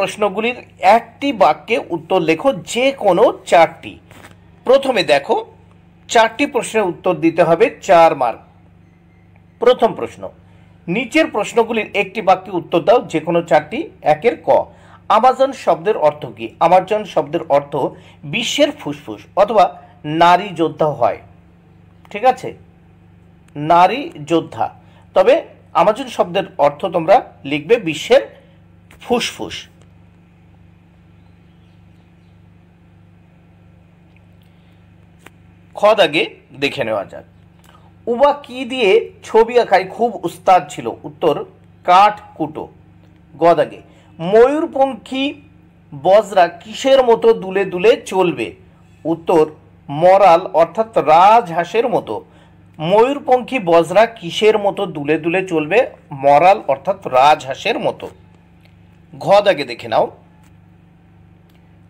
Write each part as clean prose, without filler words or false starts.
প্রশ্নগুলির একটি বাক্যে উত্তর লেখো, যে কোনো চারটি। প্রথমে দেখো, চারটি প্রশ্নের উত্তর দিতে হবে 4 মার্ক। প্রথম প্রশ্ন, নিচের প্রশ্নগুলির একটি বাক্যে উত্তর দাও, যে কোনো চারটি। একের ক, আমাজন শব্দের অর্থ কি? আমাজন শব্দের অর্থ বিশ্বের ফুসফুস অথবা নারী যোদ্ধা হয়। ঠিক আছে, নারী যোদ্ধা। তবে আমাজন শব্দের অর্থ তোমরা লিখবে বিশ্বের ফুসফুস। খ দাগে দেখে নেওয়া যাক, উবা কি দিয়ে ছবি আঁকায় খুব উস্তাদ ছিল? উত্তর, কাঠ কুটো। গ দাগে, ময়ূরপঙ্খী বজরা কিসের মতো দুলে দুলে চলবে? উত্তর, মরাল অর্থাৎ রাজহাঁসের মতো। ময়ূরপঙ্খী বজরা কিসের মতো দুলে দুলে চলবে? মরাল অর্থাৎ রাজহাঁসের মতো। ঘ দাগে দেখে নাও,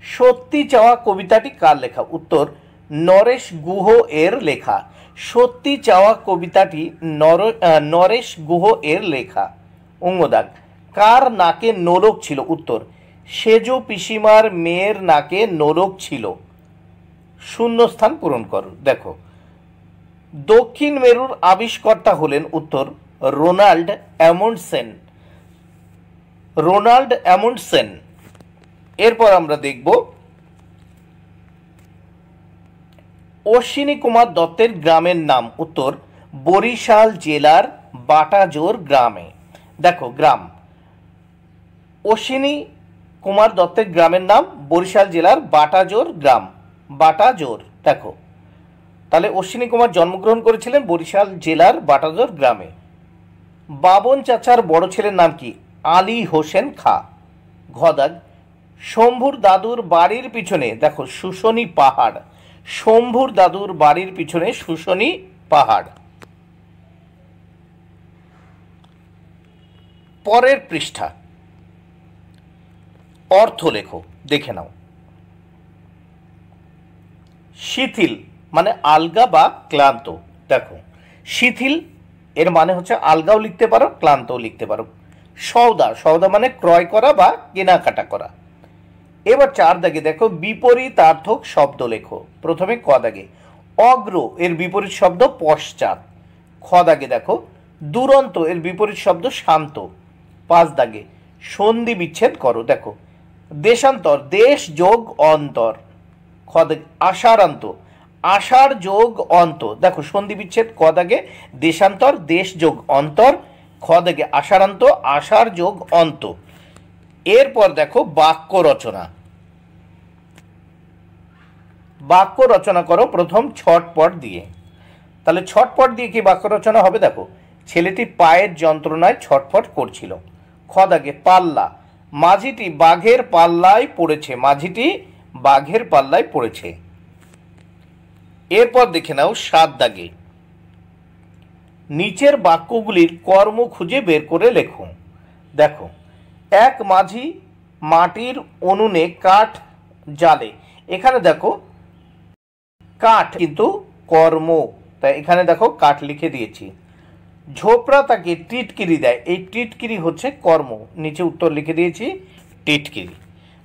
সত্যি চাওয়া কবিতাটি কার লেখা? উত্তর, নরেশ গুহ এর লেখা। সত্যি চাওয়া কবিতাটি নরেশ গুহ এর লেখা। অঙ্গদাগ, কার নাকে নোলক ছিল? উত্তর, সেজ পিসিমার মেয়ের নাকে নোলক ছিল। শূন্যস্থান পূরণ করো। দেখো, দক্ষিণ মেরুর আবিষ্কর্তা হলেন? উত্তর, রোনাল্ড অ্যামুন্ডসেন। রোনাল্ড অ্যামুন্ডসেন। এরপর আমরা দেখব, অশ্বিনী কুমার দত্তের গ্রামের নাম? উত্তর, বরিশাল জেলার বাটাজোর গ্রামে। দেখো, গ্রাম অশ্বিনী কুমার দত্তের গ্রামের নাম বরিশাল জেলার বাটাজোর গ্রাম। বাটাজোর। দেখো, তাহলে অশ্বিনী কুমার জন্মগ্রহণ করেছিলেন বরিশাল জেলার বাটাজোর গ্রামে। বাবন চাচার বড় ছেলের নাম কি? আলী হোসেন খা। ঘদাগ, শম্ভুর দাদুর বাড়ির পিছনে, দেখো, শুশনি পাহাড়। শম্ভুর দাদুর বাড়ির পিছনে শুশনি পাহাড়। পরের পৃষ্ঠা, অর্থ লেখো, দেখে নাও। শিথিল মানে আলগা বা ক্লান্ত। দেখো, শিথিল এর মানে হচ্ছে আলগাও লিখতে পারো, ক্লান্তও লিখতে পারো। সওদা, সওদা মানে ক্রয় করা বা কেনাকাটা করা। এবার 4 দাগে দেখো, বিপরীতার্থক শব্দ লেখো। প্রথমে ক দাগে, অগ্র এর বিপরীত শব্দ পশ্চাৎ। খ দাগে দেখো, দুরন্ত এর বিপরীত শব্দ শান্ত। 5 দাগে, সন্ধি বিচ্ছেদ করো। দেখো, দেশান্তর, দেশ যোগ অন্তর। খ দাগে, আষাঢ়ান্ত, আষাঢ় যোগ অন্ত। দেখো, সন্ধি বিচ্ছেদ ক দাগে, দেশান্তর, দেশ যোগ অন্তর। খ দাগে, আষাঢ়ান্ত, আষাঢ় যোগ অন্ত। এরপর দেখো, বাক্য রচনা। বাক্য রচনা করো প্রথম ছটপট দিয়ে। তাহলে ছটপট দিয়ে কি বাক্য রচনা হবে? দেখো, ছেলেটি পায়ের যন্ত্রণায় ছটফট করছিল। খ দাগে, পাল্লা, মাঝিটি বাঘের পাল্লায় পড়েছে। মাঝিটি বাঘের পাল্লায় পড়েছে। এরপর দেখে নাও 7 দাগে, নিচের বাক্যগুলির কর্ম খুঁজে বের করে লেখো। দেখো, এক মাঝি মাটির উনুনে কাঠ জ্বালে। এখানে দেখো, কাঠ কিন্তু কর্ম, তাই এখানে দেখো কাঠ লিখে দিয়েছি। ঝোপড়া তাকে টিটকিরি দেয়। এই টিটকিরি হচ্ছে কর্ম, নিচে উত্তর লিখে দিয়েছি, টিটকিরি।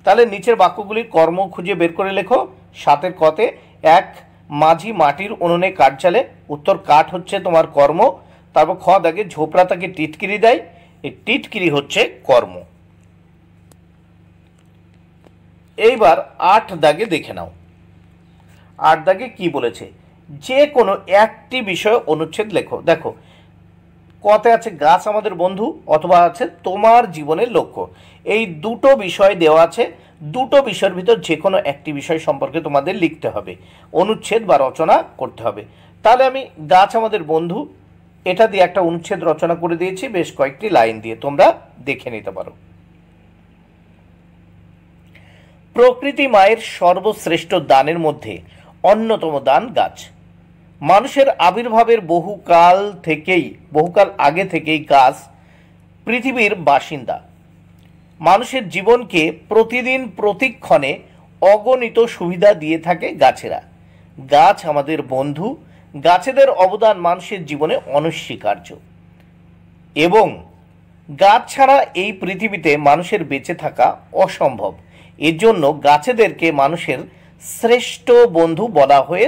তাহলে নিচের বাক্যগুলির কর্ম খুঁজে বের করে লেখো। 7 কতে, এক মাঝি মাটির উনুনে কাঠ জ্বালে। উত্তর, কাঠ হচ্ছে তোমার কর্ম। তারপর খ দাগে, ঝোপড়া তাকে টিটকিরি দেয়। এই টিটকিরি হচ্ছে কর্ম। এইবার 8 দাগে দেখে নাও। 8 দাগে কি বলেছে? যে কোনো একটি বিষয় অনুচ্ছেদ লেখো। দেখো, কতে আছে গাছ আমাদের বন্ধু, অথবা আছে তোমার জীবনের লক্ষ্য। এই দুটো বিষয় দেওয়া আছে। দুটো বিষয়ের ভিতর যে কোনো একটি বিষয় সম্পর্কে তোমাদের লিখতে হবে, অনুচ্ছেদ বা রচনা করতে হবে। তাহলে আমি গাছ আমাদের বন্ধু এটা দিয়ে একটা অনুচ্ছেদ রচনা করে দিয়েছি, বেশ কয়েকটি লাইন দিয়ে, তোমরা দেখে নিতে পারো। প্রকৃতি মায়ের সর্বশ্রেষ্ঠ দানের মধ্যে অন্যতম দান গাছ। মানুষের আবির্ভাবের বহুকাল আগে থেকেই গাছ পৃথিবীর বাসিন্দা। মানুষের জীবনকে প্রতিদিন প্রতিক্ষণে অগণিত সুবিধা দিয়ে থাকে গাছেরা। গাছ আমাদের বন্ধু। গাছেদের অবদান মানুষের জীবনে অনস্বীকার্য। এবং গাছ ছাড়া এই পৃথিবীতে মানুষের বেঁচে থাকা অসম্ভব। এর জন্য গাছেদেরকে মানুষের শ্রেষ্ঠ বন্ধু বলা হয়ে